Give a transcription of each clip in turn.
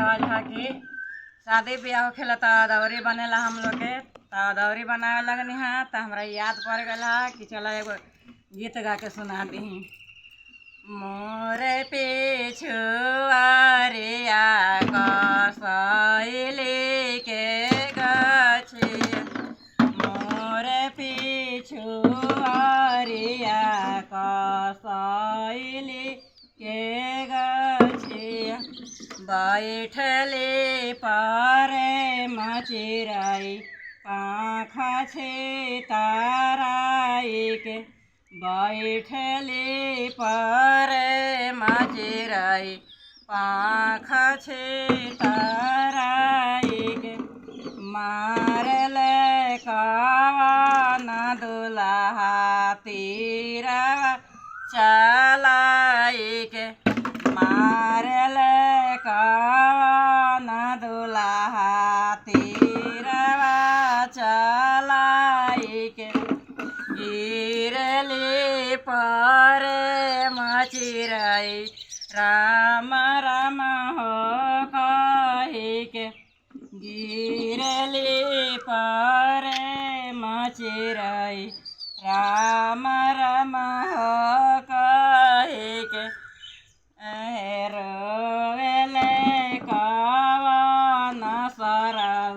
झा की शादी ब्याह होखेला त दौरी बनेला हम लोग के त दौरी बनावे लगनी है त हमरा याद पड़ गया कि चलो एगो गीत गा के सुना दी। मोरे पिछुआरिया कसैली के गछी, मोरे पिछुआरिया कसैली के गछी, बैठली पारे मचिराई पाखा छे ताराई के, बैठली पारे मचिराई पाखा छे ताराई के, मारले कवन दुल्हा तीरवा चलाई के, मारले कवन दुल्हा तीरवा चलाई के, गिरली पारे मचिराई राम राम हो कही के, गिरली पारे मचिराई राम राम हो कही के, रोवेले कवन सरौ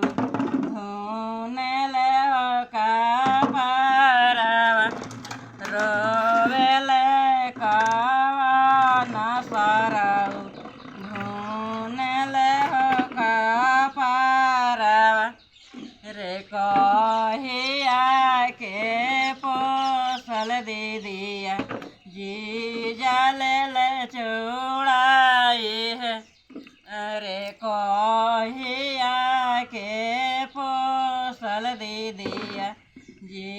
धुनेले हो कपरवा, रोवेले कवन सरौ धुनेले हो कपरवा, रे कहिया के पोसल दीदिया जीजा ले चुड़ाई है, अरे कहिया के पोसल दीदिया जी